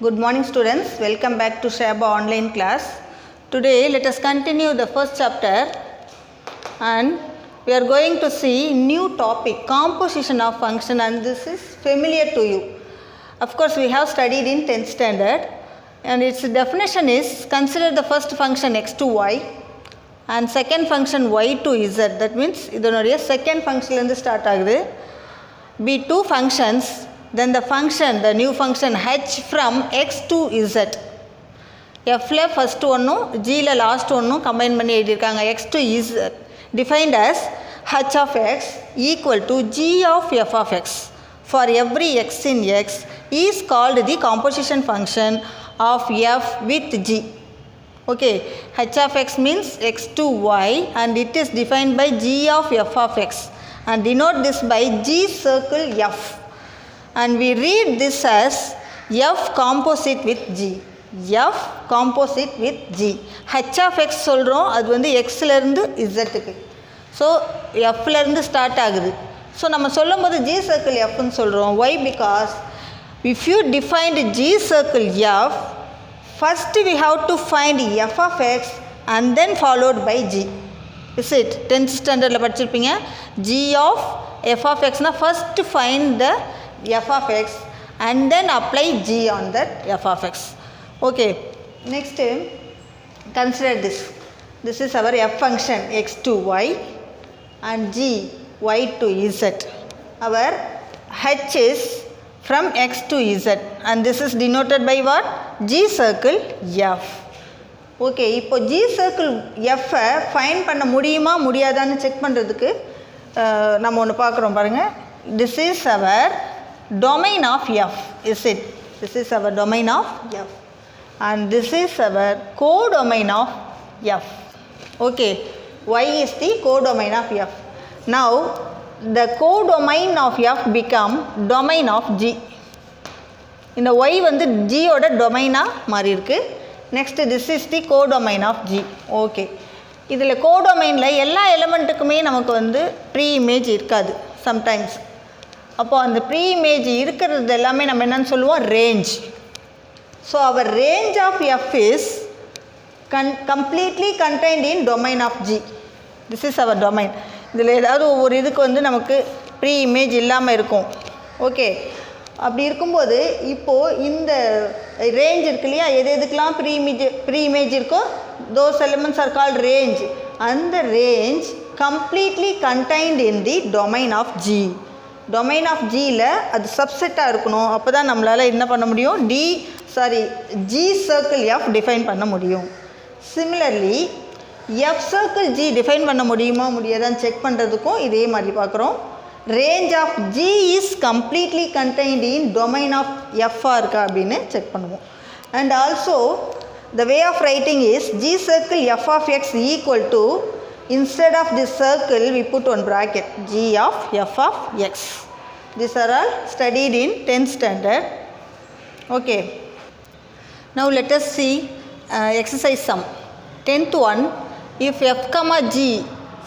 Good morning students, welcome back to Shaba online class. Today let us continue the first chapter and we are going to see new topic, composition of function, and this is familiar to you. Of course we have studied in 10th standard and its definition is consider the first function x to y and second function y to z. That means இதனுடைய second function இருந்து start ஆகுது. Be two functions, then the function, the new function h from x to z. f ல first ஒன்னும் g ல last ஒன்னும் combine பண்ணி எழுதிருக்காங்க. x to z defined as h of x equal to g of f of x for every x in x is called the composition function of f with g. Okay, h of x means x to y and it is defined by g of f of x and denote this by g circle f. And we read this as f composite with g. f composite with g. h of x சொல்றோம், அது வந்து x ல இருந்து z க்கு. So f ல இருந்து start ஆகுது. So நம்ம சொல்லும்போது g circle f ன்னு சொல்றோம். Why? Because if you defined g circle f, first we have to find f of x and then followed by g. Is it? 10th standard ல படிச்சிருப்பீங்க. g of f of x na first find the f of x and then apply g on that f of x. Okay, next consider this. This is our f function x to y and g y to z. Our h is from x to z and this is denoted by what? G circle f. Okay, இப்போ g circle f find பண்ண முடியுமா முடியாதான்னு check பண்ணுறதுக்கு நம்ம ஒன்று பார்க்குறோம் பாருங்கள். This is our domain of f, is it? This is our domain of f and this is our codomain of f. Okay, y is the codomain of f. Now the codomain of f become domain of g. இந்த y வந்து g ஓட டொமைனாக மாறி இருக்கு. Next this is the codomain of g. Okay, இதில் கோடொமைனில் எல்லா எலிமெண்ட்டுக்குமே நமக்கு வந்து ப்ரீ இமேஜ் இருக்காது சம்டைம்ஸ். அப்போது அந்த ப்ரீ இமேஜ் இருக்கிறது எல்லாமே நம்ம என்னன்னு சொல்லுவோம்? Range. So our range of F is completely contained in domain of g. This is our domain. இதில் ஏதாவது ஒவ்வொரு இதுக்கு வந்து நமக்கு ப்ரீ இமேஜ் இல்லாமல் இருக்கும். ஓகே, அப்படி இருக்கும்போது இப்போது இந்த ரேஞ்ச் இருக்கு இல்லையா, எது எதுக்கெலாம் ப்ரீ இமேஜ் இருக்கோ those elements are called range. அந்த range completely contained in the domain of G. Domain of ஜியில் அது சப்செட்டாக இருக்கணும். அப்போ தான் நம்மளால் என்ன பண்ண முடியும்? ஜி சர்க்கிள் எஃப் டிஃபைன் பண்ண முடியும். Similarly F circle G define பண்ண முடியுமா முடியாதான்னு செக் பண்ணுறதுக்கும் இதே மாதிரி பார்க்குறோம். range of g is completely contained in domain of f இருக்கா அப்படின்னு செக் பண்ணுவோம். and also the way of writing is g circle f of x equal to, instead of this circle we put one bracket, g of f of x. These are all studied in 10th standard. Okay, now let us see exercise sum. 10th one, if f comma g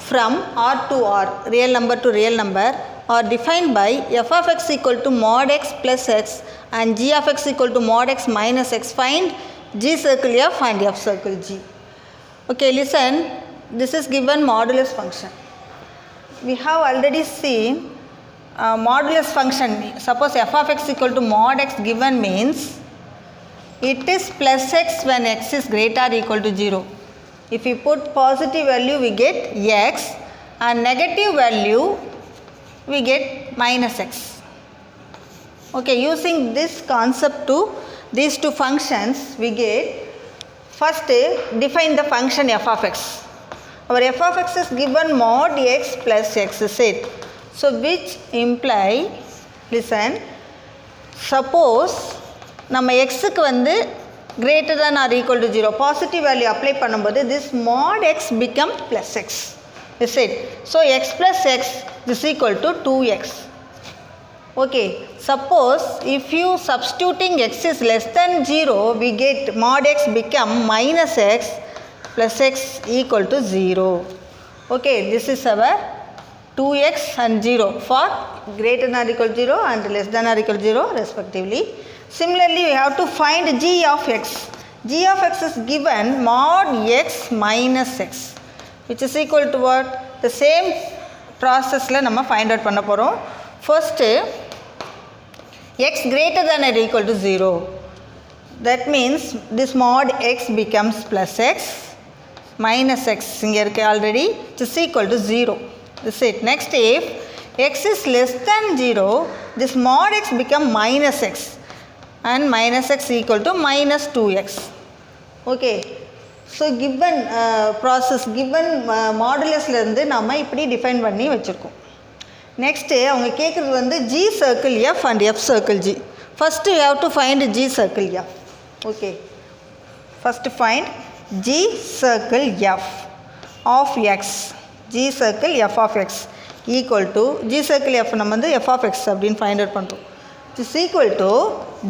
from R to R, real number to real number, are defined by f of x equal to mod x plus x and g of x equal to mod x minus x, find g circle f and f circle g. Okay, listen, this is given modulus function. We have already seen modulus function. Suppose f of x equal to mod x given means it is plus x when x is greater or equal to 0. If we put positive value we get x and negative value we get minus x. Okay, using this concept to these two functions we get, first define the function f of x. Our f of x is given mod x plus x, is it? So which imply, listen, suppose நம்ம x க்கு வந்து greater than or equal to 0 positive value apply பண்ணும்போது this mod x become plus x, is it? So x plus x is equal to 2x. Okay, suppose if you substituting x is less than 0 we get mod x become minus x plus x equal to 0. Okay, this is our 2x and 0 for greater than or equal to 0 and less than or equal to 0 respectively. Similarly, we have to find g of x. G of x is given mod x minus x, which is equal to what? The same process la nama find out panna porom. First, x greater than or equal to 0. That means this mod x becomes plus x minus x. Inga irukku already, which is equal to 0. This is it. Next, if x is less than 0, this mod x become minus x. And minus x equal to minus 2x. Okay. So given process, given modulus la irundhu nama ipdi define panni vechirukom. Next avanga kekkuradhu vandu g circle f and f circle g. First we have to find g circle f. Okay. First find g circle f of x. G circle f of x equal to g circle f நம்ம வந்து f of x அப்படினு find out பண்றோம். This is equal to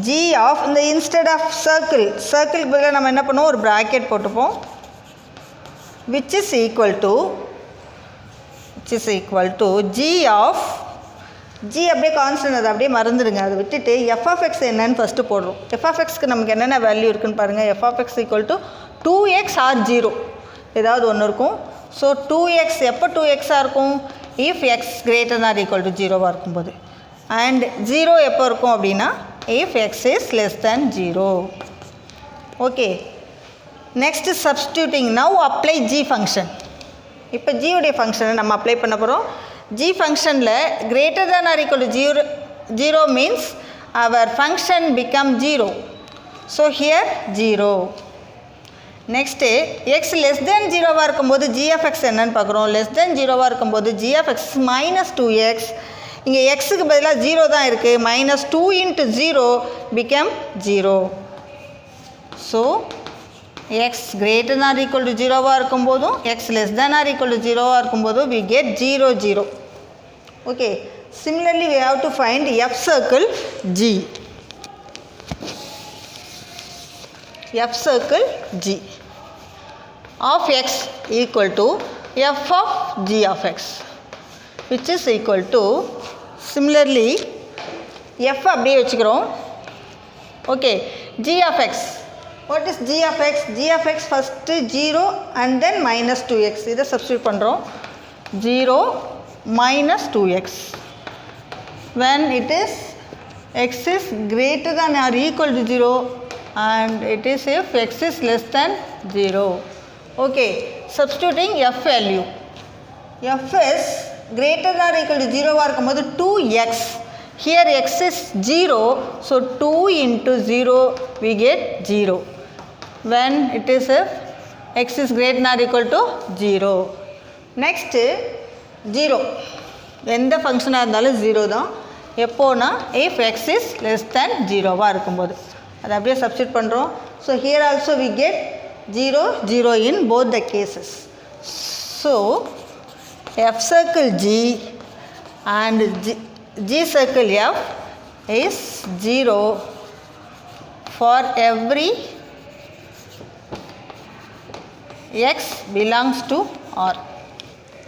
g of the instead of circle பதிலா நம்ம என்ன பண்ணுவோம், ஒரு bracket போட்டுப்போம், which is equal to g of g அப்படியே கான்ஸ்டன்ட், அது அப்படியே மறந்துடுங்க, அதை விட்டுட்டு f of x என்னன்னு ஃபர்ஸ்ட் போடுறோம். f of x க்கு நமக்கு என்னென்ன வேல்யூ இருக்குன்னு பாருங்க. f of x equal to 2x or 0 ஏதாவது ஒன்று இருக்கும். ஸோ 2x எப்போ 2x இருக்கும், if x greater than or equal to 0 இருக்கும்போது. And 0 எப்போ இருக்கும் அப்படின்னா if x is less than 0. Okay. Next substituting. Now apply g function. இப்போ g உடைய ஃபங்க்ஷனை நம்ம அப்ளை பண்ண போகிறோம். g ஃபங்க்ஷனில் greater than or equal to 0 means our function become 0. So here 0. Next x less than 0 இருக்கும்போது g of x என்னன்னு பார்க்குறோம். less than 0 இருக்கும்போது g of x minus 2x. இங்கே எக்ஸுக்கு பதிலாக 0 தான் இருக்குது. minus 2 into 0 become 0. So x greater than or equal to 0 இருக்கும்போதும் x less than or equal to 0 இருக்கும்போதும் we get 0 0. Okay. Similarly we have to find f circle g. f circle g of x equal to f of g of x, which is equal to, similarly f அப்படியே வச்சுக்கிறோம். Okay. g of x. What is g of x? g of x first 0 and then minus 2x. இதை substitute பண்ணுறோம். 0 minus 2x. When it is x is greater than or equal to 0 and it is if x is less than 0. Okay. Substituting f value. f is greater than or equal to 0 இருக்கும்போது 2x. Here x is 0, so 2 into 0 we get 0. When it is if x is greater than or equal to 0. Next 0. எந்த ஃபங்க்ஷனாக இருந்தாலும் 0 தான். எப்போனா if x is less than 0 இருக்கும்போது. அதை அப்படியே substitute பண்ணுறோம். So here also we get 0 0 in both the cases. So f circle g and g circle f is 0 for every x belongs to R.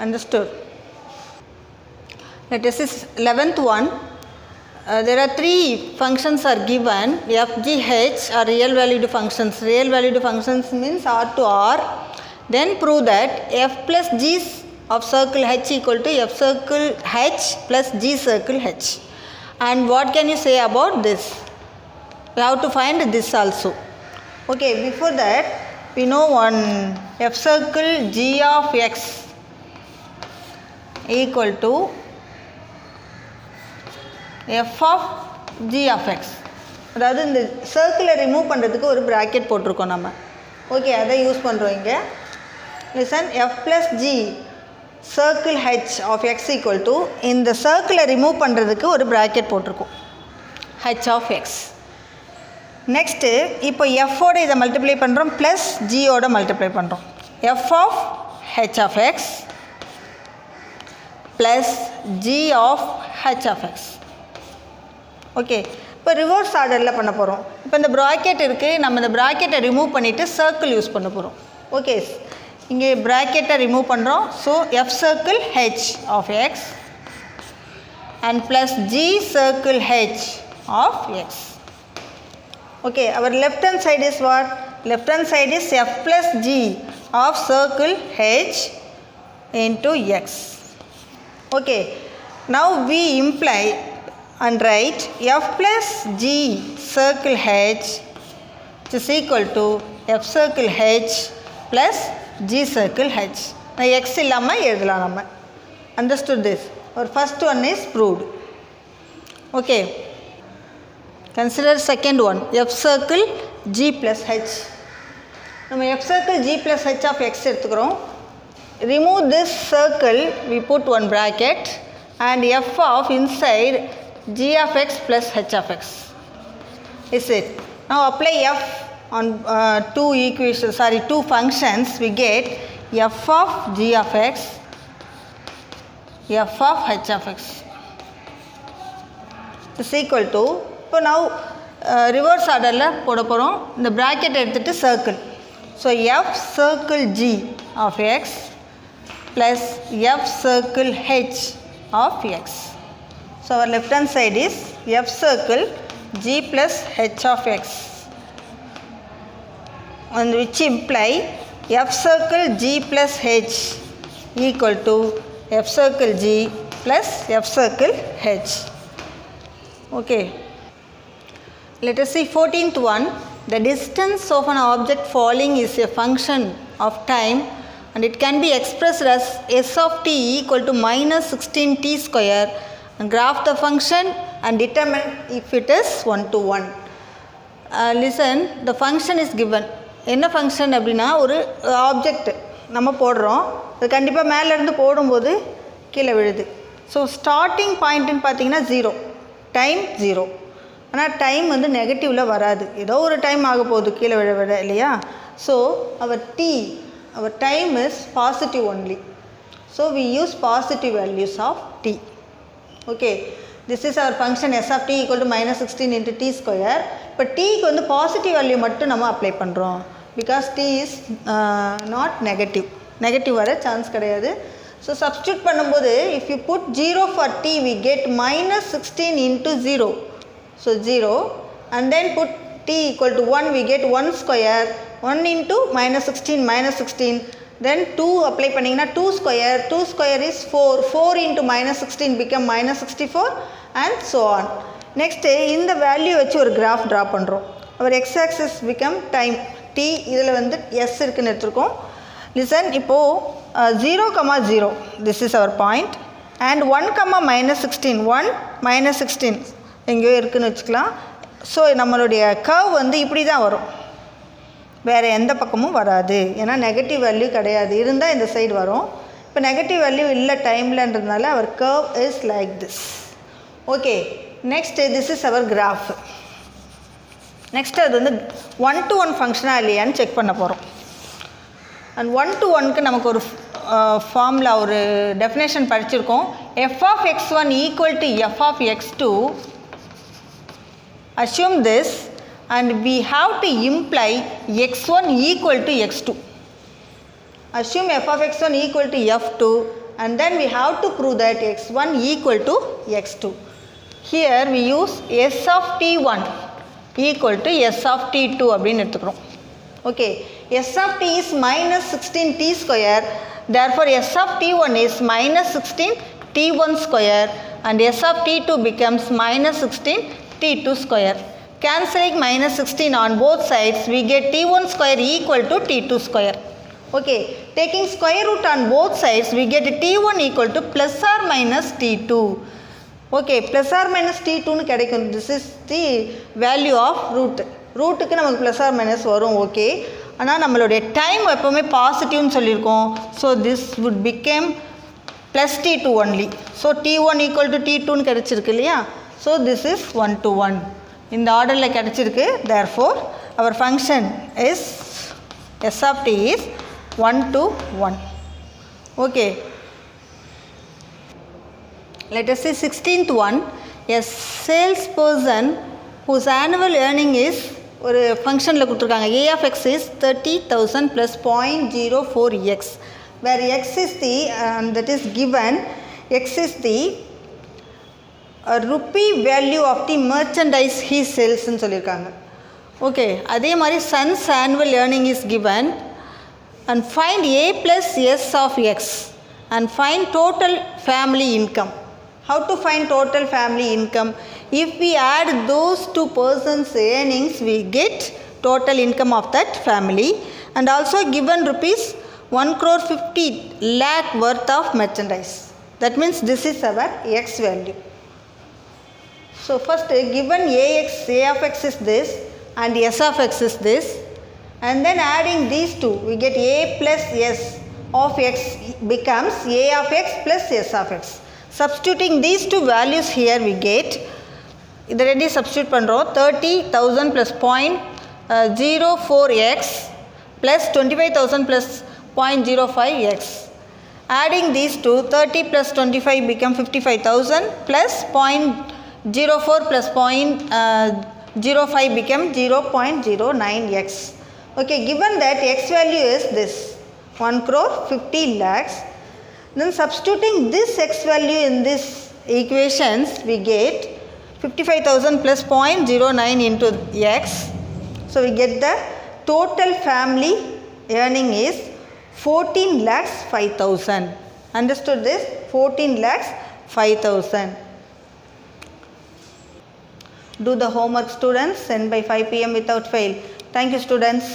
Understood? Let us see 11th one. There are three functions are given. f, g, h are real valued functions. Real valued functions means R to R. Then prove that f plus g of circle h equal to f circle h plus g circle h. And what can you say about this? We have to find this also. Okay, before that we know one, f circle g of x equal to f of g of x. அதாவது இந்த சர்க்கிளை remove பண்ணுறதுக்கு ஒரு bracket போட்டிருக்கோம் நம்ம. Okay, அதை use பண்ணுறோம் இங்கே. Listen, f plus g circle h of x equal to, இந்த சர்க்கிளை ரிமூவ் பண்ணுறதுக்கு ஒரு ப்ராக்கெட் போட்டிருக்கோம், h of x. நெக்ஸ்ட்டு இப்போ எஃபோட இதை மல்டிப்ளை பண்ணுறோம், ப்ளஸ் ஜியோட மல்டிப்ளை பண்ணுறோம். f of h of x plus g of h of x. Okay, இப்போ ரிவர்ஸ் ஆர்டரில் பண்ண போகிறோம். இப்போ இந்த ப்ராக்கெட் இருக்குது, நம்ம இந்த ப்ராக்கெட்டை ரிமூவ் பண்ணிவிட்டு சர்க்கிள் யூஸ் பண்ண போகிறோம். ஓகே, இங்கே ப்ராக்கெட்டை ரிமூவ் பண்ணுறோம். So F circle H of X and plus G circle H of X. Okay, our left hand side is what? Left hand side is f plus g of circle h into x. Okay, now we imply and write f plus g circle h is equal to f circle h plus g circle h. Now x illama edhula nama. Understood this? Our first one is proved. Okay, consider second one, f circle g plus h. நம்ம f circle g plus h of x எடுத்துக்கிறோம். Remove this circle, we put one bracket and f of inside g of x plus h of x. Is it? Now apply f on two functions, we get f of g of x, f of h of x is equal to, இப்போ now reverse orderல போட போகிறோம். இந்த bracket எடுத்துட்டு circle. So f circle g of x plus f circle h of x. So our left hand side is f circle g plus h of x, and which imply f circle g plus h equal to f circle g plus f circle h. Okay, let us see 14th one. The distance of an object falling is a function of time and it can be expressed as s of t equal to minus 16t square, and graph the function and determine if it is 1 to 1. Listen, the function is given. என்ன function அப்படின்னா, ஒரு object நம்ம போடுறோம், அது கண்டிப்பாக மேலேருந்து போடும்போது கீழே விழுது. ஸோ ஸ்டார்டிங் பாயிண்ட்டுன்னு பார்த்தீங்கன்னா 0, டைம் 0. ஆனால் டைம் வந்து நெகட்டிவில் வராது, ஏதோ ஒரு டைம் ஆக போகுது கீழே விழ இல்லையா. So our time is positive only. So we use positive values of t. Okay, this is our function s of t equal to minus 16 into t square. இப்போ டீக்கு வந்து பாசிட்டிவ் வேல்யூ மட்டும் நம்ம அப்ளை பண்ணுறோம், because t is not negative வர chance கிடையாது. So substitute பண்ணும்போது if you put 0 for t we get minus 16 into 0. So 0, and then put t equal to 1, we get 1 square, 1 into minus 16, then 2 apply பண்ணிங்கன்னா 2 square is 4 into minus 16 become minus 64 and so on. Next இந்த value வச்சு ஒரு graph draw பண்ணுறோம். அவர் x axis become time t, இதில் வந்து s இருக்குன்னு எடுத்துருக்கோம். Listen, இப்போது 0, this is our point, and 1, minus 16, 1, minus 16 எங்கேயோ இருக்குதுன்னு வச்சுக்கலாம். ஸோ நம்மளுடைய கர்வ் வந்து இப்படி தான் வரும், வேறு எந்த பக்கமும் வராது, ஏன்னா நெகட்டிவ் வேல்யூ கிடையாது, இருந்தால் இந்த சைடு வரும். இப்போ நெகட்டிவ் வேல்யூ இல்லை டைம்லன்றதுனால our curve is like this. Okay, next this is our graph. Next அது வந்து 1 to 1 ஃபங்க்ஷனாக இல்லையான்னு செக் பண்ண போகிறோம். அண்ட் 1 to 1க்கு நமக்கு ஒரு ஃபார்முலா, ஒரு டெஃபினேஷன் படிச்சிருக்கோம். f of x1 equal to f of x2. Assume this and we have to imply x1 equal to x2. Assume f of x1 equal to f2 and then we have to prove that x1 equal to x2. Here we use s of t1 equal to s of t2 அப்படின்னு எடுத்துக்கிறோம். Okay, s of t is minus 16t square, therefore s of t1 is minus 16 t1 square and s of t2 becomes minus 16 t2 square. Cancelling minus 16 on both sides, we get t1 square equal to t2 square. Okay, taking square root on both sides, we get t1 equal to plus or minus t2. Okay, plus or minus t2 னு கிடைக்கும். This is the value of root. ரூட்டுக்கு நமக்கு plus or minus வரும். Okay, ஆனால் நம்மளுடைய time எப்போவுமே பாசிட்டிவ்னு சொல்லியிருக்கோம். So this would become plus t2 only. So t1 equal to t2ன்னு கிடச்சிருக்கு இல்லையா. ஸோ திஸ் இஸ் 1 to 1 இந்த ஆர்டரில் கிடச்சிருக்கு. Therefore our function is s of t is 1 to 1. Okay, let us see 16th one. A salesperson whose annual earning is ஒரு ஃபங்க்ஷனில் கொடுத்துருக்காங்க. a of x is 30,000 plus 0.04x, where x is the that is given, x is the rupee value of the merchandise he sells ன்னு சொல்லியிருக்காங்க. Okay, அதே மாதிரி son's annual earning is given and find a plus s of x and find total family income. How to find total family income? If we add those two persons' earnings, we get total income of that family, and also given rupees 1,50 lakh worth of merchandise. That means this is our x value. So first given ax, a of x is this and s of x is this, and then adding these two we get a plus s of x becomes a of x plus s of x. Substituting these two values here we get, இதை ready substitute பண்ணுறோம். 30,000 plus 0.04x plus 25,000 plus 0.05x. Adding these two, 30 plus 25 become 55,000 plus 0.04 plus 0.05 become 0.09x. Okay, given that x value is this 1,50 lakhs, then substituting this x value in this equations we get 55,000 plus 0.09 into x. So we get the total family earning is 14 lakhs 5,000. Understood this? 14 lakhs 5,000. Do the homework, students. Send by 5 p.m. without fail. Thank you, students.